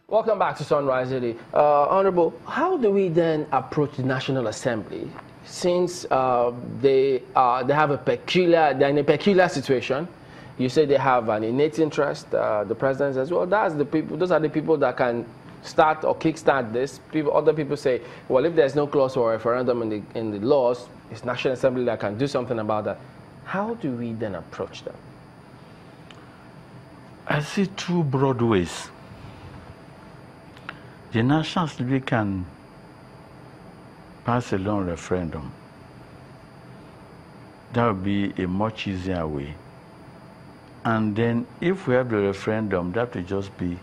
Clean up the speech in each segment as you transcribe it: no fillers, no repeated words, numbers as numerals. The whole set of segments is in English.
Welcome back to Sunrise Daily. Honorable, how do we then approach the National Assembly since they're in a peculiar situation? You say they have an innate interest, the presidents as well. Those are the people that can start or kickstart this. Other people say, well, if there's no clause for a referendum in the laws, it's National Assembly that can do something about that. How do we then approach them? I see two broad ways. The National Assembly can pass a long referendum. That would be a much easier way. And then if we have the referendum, that will just be,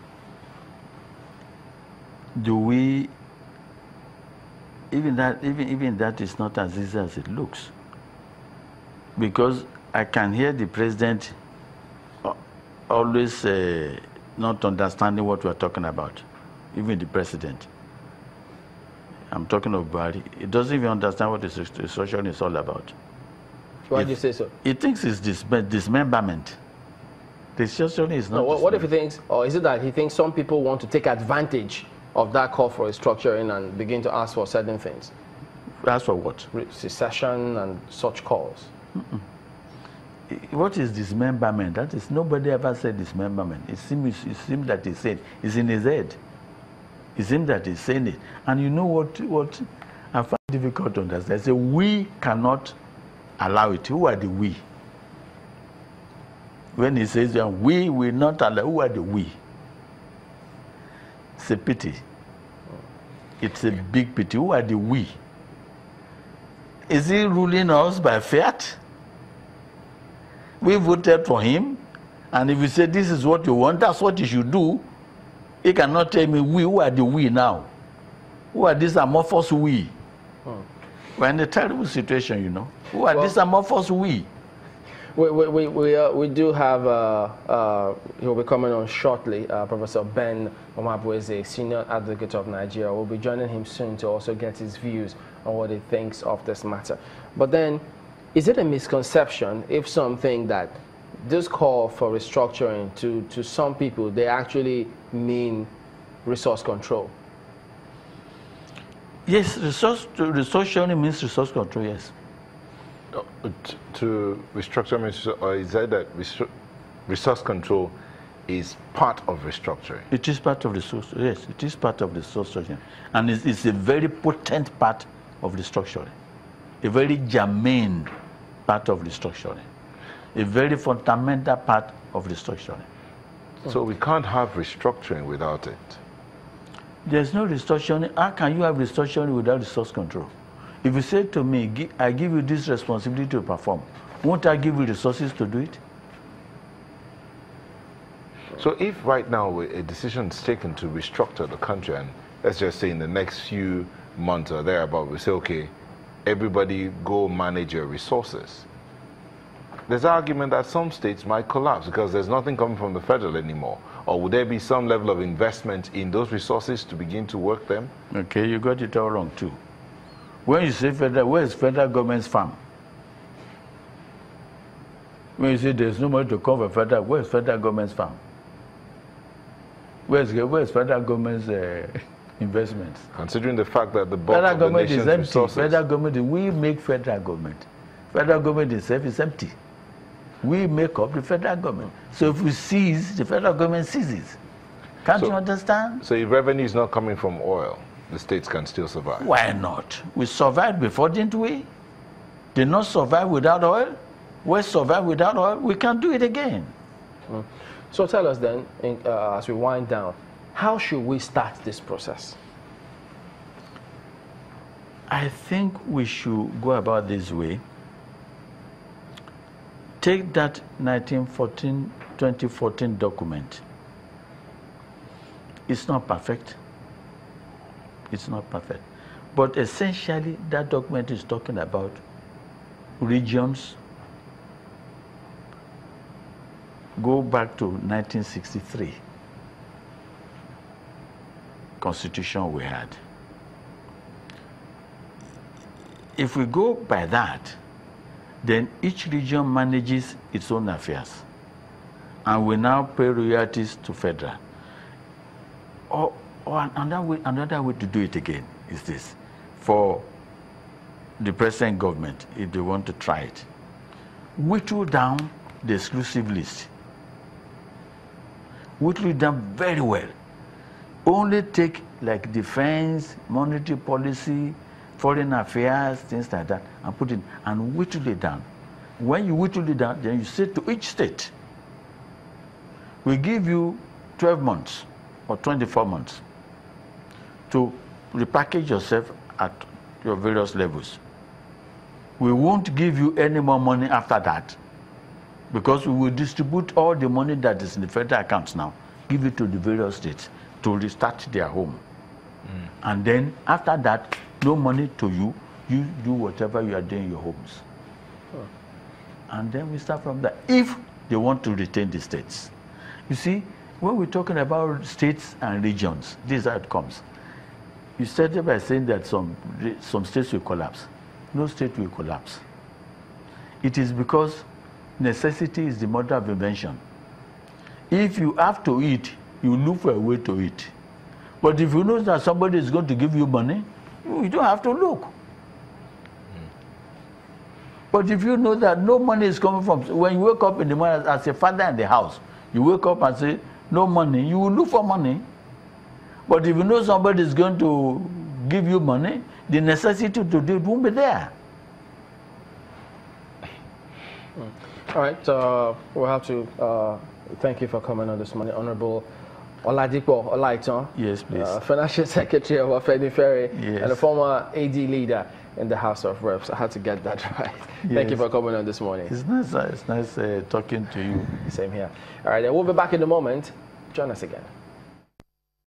even that is not as easy as it looks. Because I can hear the president always not understanding what we're talking about. Even the president. I'm talking of Buhari. He doesn't even understand what this restructuring is all about. Why do you say so? He thinks it's dismemberment. The restructuring is not. No, what if he thinks, or is it that he thinks some people want to take advantage of that call for restructuring and begin to ask for certain things? Ask for what? Secession and such calls. What is dismemberment? That is, nobody ever said dismemberment. It seems that he said it's in his head. It seems that he's saying it. And you know what I find difficult to understand? I say, we cannot allow it. Who are the we? When he says, we will not allow, who are the we? It's a pity. It's a big pity. Who are the we? Is he ruling us by fiat? We voted for him, and if you say this is what you want, that's what you should do. He cannot tell me we. Who are the we now? Who are these amorphous we? We're in a terrible situation, you know. Who are these amorphous we? We do have, he'll be coming on shortly, Professor Ben Omabweze, Senior Advocate of Nigeria. We'll be joining him soon to also get his views on what he thinks of this matter. But then, is it a misconception if something that this call for restructuring to some people, they actually mean resource control? Yes, restructuring means resource control, yes. To restructure means, or is that resource control is part of restructuring? It is part of resource, yes, it is part of the restructuring. And it's a very potent part of restructuring, a very germane part of restructuring, a very fundamental part of restructuring. So we can't have restructuring without it. There's no restructuring. How can you have restructuring without resource control? If you say to me, I give you this responsibility to perform, won't I give you resources to do it? So if right now a decision is taken to restructure the country, and let's just say in the next few months or thereabout, we say, okay, everybody go manage your resources. There's an argument that some states might collapse because there's nothing coming from the federal anymore. Or would there be some level of investment in those resources to begin to work them? Okay, you got it all wrong too. When you say federal, where is federal government's farm? When you say there's no money to cover federal, where is federal government's farm? Where is federal government's investments? Considering the fact that the bulk of the nation's resources... Federal government, we make federal government. Federal government itself is empty. We make up the federal government. So if we seize, the federal government seizes. Can't you understand? So if revenue is not coming from oil, the states can still survive? Why not? We survived before, didn't we? Did not survive without oil? We survived without oil. We can do it again. So tell us then, as we wind down, how should we start this process? I think we should go about this way. Take that 2014 document. It's not perfect. It's not perfect. But essentially, that document is talking about regions. Go back to 1963, constitution we had. If we go by that, then each region manages its own affairs. And we now pay royalties to federal. Or another way to do it again is this. For the present government, if they want to try it, whittle down the exclusive list. Whittle it down very well. Only take like defense, monetary policy, foreign affairs, things like that, and put it and whittle it down. When you whittle it down, then you say to each state, we give you 12 months or 24 months to repackage yourself at your various levels. We won't give you any more money after that, because we will distribute all the money that is in the federal accounts now, give it to the various states to restart their home. And then after that, no money to you, you do whatever you are doing in your homes. And then we start from there, if they want to retain the states. You see, when we're talking about states and regions, this is how it comes. You started by saying that some states will collapse. No state will collapse. It is because necessity is the mother of invention. If you have to eat, you look for a way to eat. But if you know that somebody is going to give you money, you don't have to look. But if you know that no money is coming from, when you wake up in the morning as a father in the house, you wake up and say, no money, you will look for money. But if you know somebody is going to give you money, the necessity to do it won't be there. All right, we'll have to thank you for coming on this morning, Honorable Olaitan. Yes, please. Financial Secretary of Pt.5, yes, and a former AD leader in the House of Reps. I had to get that right. Yes. Thank you for coming on this morning. It's nice talking to you. Same here. All right, then we'll be back in a moment. Join us again.